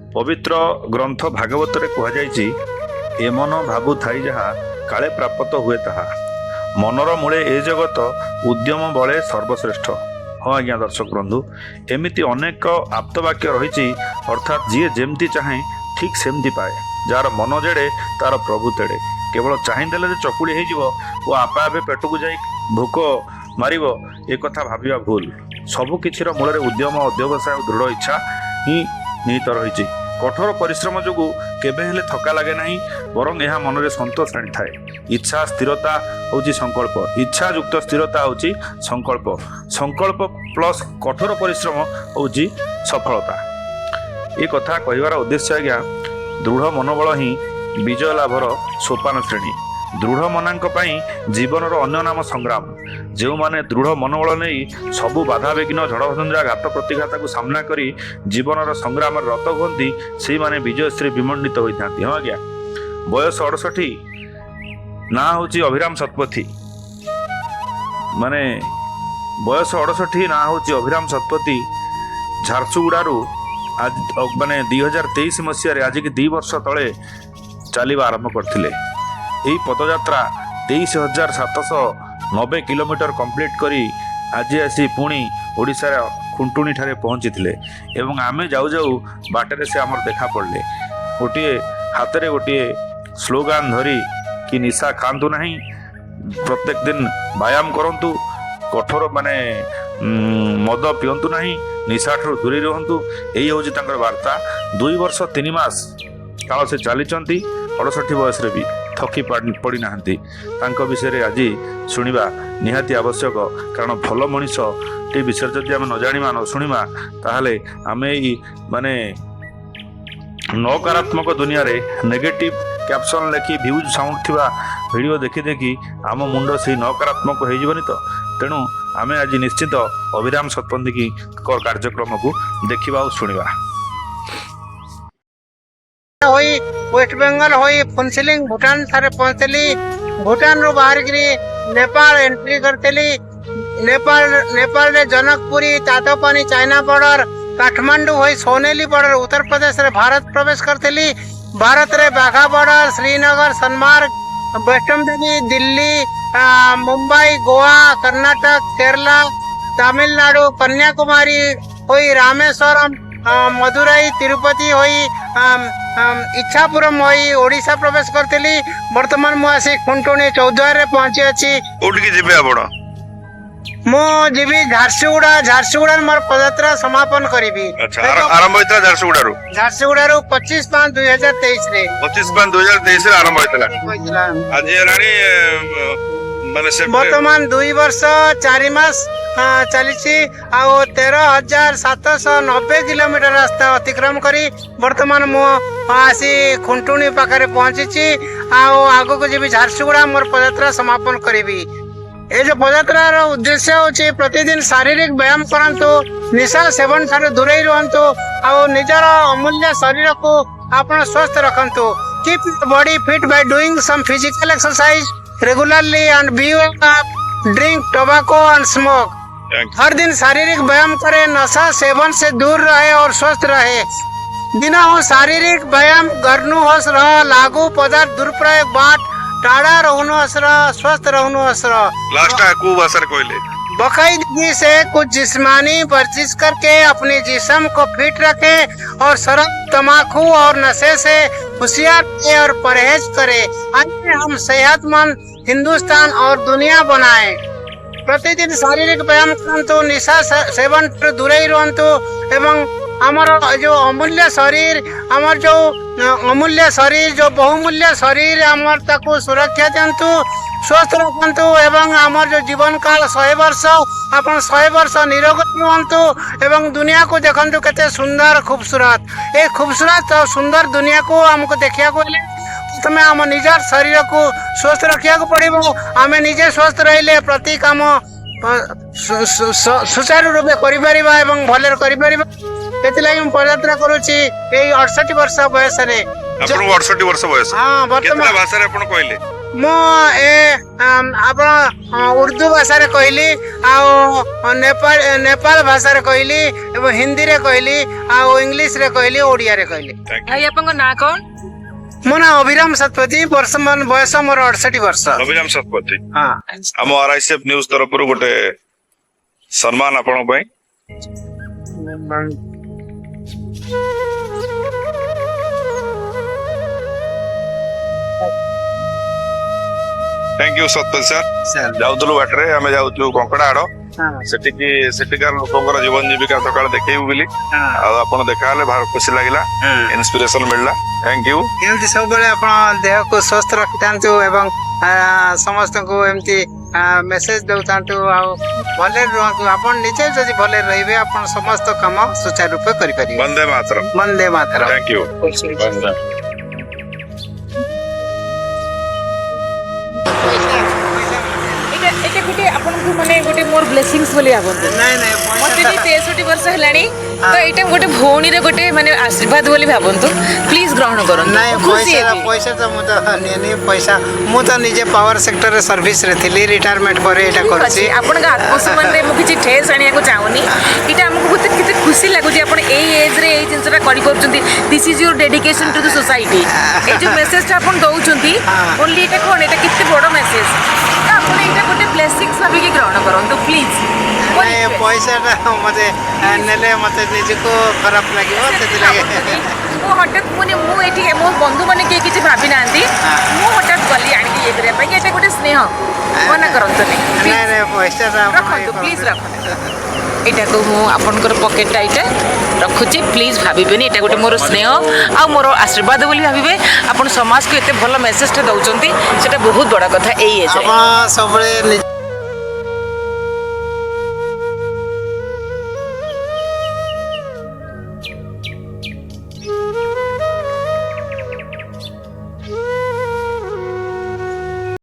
पवित्र ग्रंथ भागवत कहुଯାଇଛି ए मन भावु थाई जहा काले प्राप्त हुए ताहा मनर मूले ए जगत उद्यम बले सर्वश्रेष्ठ। हाँ आज्ञा दर्शक बंधु, एमती अनेक आप्तवाक्य रही अर्थात जी जमती चाहे ठीक सेमती पाए, जार मन जेड़े तार प्रभु तेड़े। केवल चाहिदेले जे चकुड़ी हो आपे आपे पेट को जाई भोक मारिब ए कथा भाविबा भूल। सबकिछिर मूल उद्यम अध्यवसाय और दृढ़ इच्छा ही निहित रही। कठोर परिश्रम जो केबे हेले थका लगे नहीं, बरं यह मन में संतोष आनी थाए। इच्छा स्थिरता हूँ संकल्प, इच्छा युक्त स्थिरता हूँ संकल्प, संकल्प प्लस कठोर परिश्रम हूँ सफलता। ये कथा कहबार उद्देश्य आज्ञा दृढ़ मनोबल ही विजय लाभर सोपान श्रेणी। दृढ़ मनांक पाई जीवनर अन्य नाम संग्राम। जो माने दृढ़ मनोबल नहीं सबु बाधा विघ्न झड़झंझा घात प्रतिघात को सामना करी जीवनर संग्राम रत हुंती से माने विजयश्री विमंडित होता। हाँ आज्ञा, बयस 68, ना हूँ अभिराम शतपथी, माने बयस 68, ना हूँ अभिराम शतपथी। झारसुगुड़ू आज माने 2023 मसीह आज की 2 वर्ष तले चलवा आरंभ करथिले। यही पदयात्रा 23,790 किलोमीटर कंप्लीट करी आज आसी पुणी ओडिशार खुंटुणी ठारे पहुंची थिले। एवं आमे जाऊ जाऊ बाटरे से आमर देखा पड़ले। गोटे हाथ में गोटे स्लोगान धरी कि निशा खातु नहीं, प्रत्येक दिन व्यायाम करंतु, कठोर माने मद पियंतु नहीं, निशा ठार दूरी रुहंतु। यही हूँ तांकर वार्ता। 2 वर्ष 3 मास काल से चली 68 बयस भी थकी पड़ी नाहंती। तांको विषय आज शुणा निहाती आवश्यक, कारण भल मनीष टे विषय जदि आम न जाना न शुणा ताहले आमे माने नकारात्मक दुनिया रे नेगेटिव कैप्शन लेखि व्यूज साउंड थिबा वीडियो देखि देखि आम मुंड से नकारात्मक हो जीवनी। तो तेणु आमे आज निश्चित अभिराम शतपथी की कार्यक्रम को देखा और शुणा। वेस्ट बेंगल होई फुनसिलिंग भूटान थारे पहुंचली। भूटान रो बाहर गिरी नेपाल एंट्री करतेली। नेपाल रे जनकपुरी, तातोपानी चाइना बॉर्डर, काठमांडू होई सोनेली बॉर्डर उत्तर प्रदेश रे भारत प्रवेश करतेली। भारत रे बाघा बॉर्डर, श्रीनगर, सनमार्ग, वैष्णो देवी, दिल्ली, मुंबई, गोवा, कर्नाटक, केरला, तमिलनाडु, कन्याकुमारी होई रामेश्वरम, मदुराई, तिरुपति होई इच्छापुरम होई ओडिशा प्रवेश करतेली। वर्तमान मु आसी खुंटुणी चौद्वार रे पहुंची अछि। उठकी जिबे आपण मु जीवी झारसुगुड़ा मोर पदयात्रा समापन करिबी। अच्छा, आरंभ होइता झारसुगुड़ारू 25/5/2023 रे 25/5/2023 रे आरंभ होइतला। आज रानी माने वर्तमान 2 वर्ष 4 मास चली 13,790 किलोमीटर रास्ता अतिक्रम करी वर्तमान मु आसी खुंटुणी पाखरे पहुंची। आगो को जी झारसुगुड़ा मोर पदयात्रा समापन करी। ये जो पदयात्रार उद्देश्य होची प्रतिदिन शारीरिक व्यायाम करंतु, निशा सेवन ठारे दूरे रहंतु, आ निजर अमूल्य शरीर को आपण स्वस्थ रखंतु। Keep body fit by doing some physical exercise regularly and beyond drink tobacco and smoke. हर दिन शारीरिक व्यायाम करे, नशा सेवन से दूर रहे और स्वस्थ रहे। दिना हो शारीरिक व्यायाम गर्नु हस रह, लागू पदार्थ दुरुपयोग बाट टाड़ा रहनु असर, स्वस्थ रहनु असर। लास्ट को असर कोइले बाकायदगी से कुछ जिस्मानी वर्जिश करके अपने जिस्म को फिट रखे और शराब, तम्बाकू और नशे से होशियार रहे और परहेज करे। आइए हम सेहतमंद हिंदुस्तान और दुनिया बनाए। प्रतिदिन शारीरिक व्यायाम करंतु, निशा सेवन दूर ही रहंतु एवं हमार जो अमूल्य शरीर, हमार जो अमूल्य शरीर, जो बहुमूल्य शरीर हमार ताको सुरक्षा दिंतु, स्वस्थ रखंतु एवं हमार जो जीवन काल 100 वर्ष अपन 100 वर्ष निरोग रहंतु एवं दुनिया को देखंतु केते सुंदर खूबसूरत। ए खूबसूरत और सुंदर दुनिया को हमको देखिया को प्रथमे आम निजर शरीर को स्वस्थ रखा पड़ो। आम निजे स्वस्थ रहिले प्रति काम सुचारू रूपे करें भले कर पदयात्रा करुच्ची 68 वर्ष बयस। 68 वर्ष बयस। हाँ, वर्तमान भाषा रे आपण कहले मो आप उर्दू भाषा रे कहली आ नेपाल भाषा रे कहली एवं हिंदी रे कहली आ इंग्लिश रे कहली ओडिया रे कहली भाई आपन ना कौन मो ना अभिराम सतपति वर्षमान बयस मोर 68 वर्ष अभिराम शतपथी हाँ आम आरआईसीएफ न्यूज तरफ गोटे सम्मान आपण ପାଇଁ थैंक यू सतपथी सर जाउतलु बाटरे आमे जाउतलु कंकड़ा आड़ सेटिकी सेटिकार लोकंकर जीवन जीविका सकाळ देखैबु बोली आ आपण देखाले भार खुशी लागिला इंस्पिरेशन मिलला थैंक यू एमती सब बेले आपण देह को स्वस्थ रखितांतु एवं समस्त को एमती मेसेज दउतांतु आ भले रहतु आपण निचे जदि भले रहिबे आपण समस्त काम सुचारू रूपे करि परिबे वंदे मातरम वंदे मातरम थैंक यू वंदे এটা গোটে আপনাকে মানে গোটে মোর ব্লেসিংস বলি ভাবন্তু नहीं नहीं মতে ବି 63 ବର୍ଷ ହେଲାଣି ତ ଏଇଟା ଗୋଟେ ଭଉଣୀର ଗୋଟେ ମାନେ ଆଶୀର୍ବାଦ ବୋଲି ଭାବନ୍ତୁ ପ୍ଲିଜ ଗ୍ରହଣ କରନ୍ତୁ नहीं ଖୁସି पैसा ହେବି। पैसा तो मु तो नहीं पैसा मु तो निजे पावर सेक्टर रे सर्विस रे थिली रिटायरमेंट पर एटा ଠିକ करछि ଅଛି ଆପଣଙ୍କ ଆତ୍ମସମ୍ମାନରେ ମୁଁ କିଛି ଠେସ୍ ଆଣିବାକୁ ଚାହୁଁନି ଏଇଟା ଆମକୁ ବହୁତ କେତେ ଖୁସି ଲାଗୁଛି ଆପଣ ଏଇ ଏଜ୍ରେ ଏଇ ଜିନିଷଟା କରିପାରୁଛନ୍ତି this is your dedication to the society ଏଇ ଯେଉଁ ମେସେଜଟା ଆପଣ ଦେଉଛନ୍ତି ଓନ୍ଲି ଏଇଟା କ'ଣ ଏଇଟା କେତେ ବଡ଼ ମେସେଜ ତ ଆପଣ ଏଇଟା ଗୋଟେ ବ୍ଲେସିଂସ୍ ଭାବିକି ଗ୍ରହଣ କରନ୍ତୁ ପ୍ଲିଜ୍ नहीं पैसा टा मते नेले मते निजे को खराब लागियो सेति लागे ମୁଁ ହଠାତ୍ ମୁଁ ଏଠି ମୋ ବନ୍ଧୁମାନେ କେହି କିଛି ଭାବି ନାହାନ୍ତି ମୁଁ ହଠାତ୍ ଗଲି ଆଣିକି ଇଏ କରିବା ପାଇଁ ଏଇଟା ଗୋଟେ ସ୍ନେହ ମନା କରନ୍ତୁନି नहीं नहीं पैसा टा ରଖନ୍ତୁ ପ୍ଲିଜ୍ ରଖନ୍ତୁ ଏଇଟାକୁ ମୁଁ ଆପଣଙ୍କର ପକେଟଟା ଏଇଟା ରଖୁଛି ପ୍ଲିଜ୍ ଭାବିବେନି ଏଇଟା ଗୋଟେ ମୋର ସ୍ନେହ ଆଉ ମୋର ଆଶୀର୍ବାଦ ବୋଲି ଭାବିବେ ଆପଣ ସମାଜକୁ ଏତେ ଭଲ ମେସେଜଟା ଦେଉଛନ୍ତି ସେଇଟା ବହୁତ ବଡ଼ କଥା ଏଇ ଏଜ୍ ଆପଣ ସବୁବେଳେ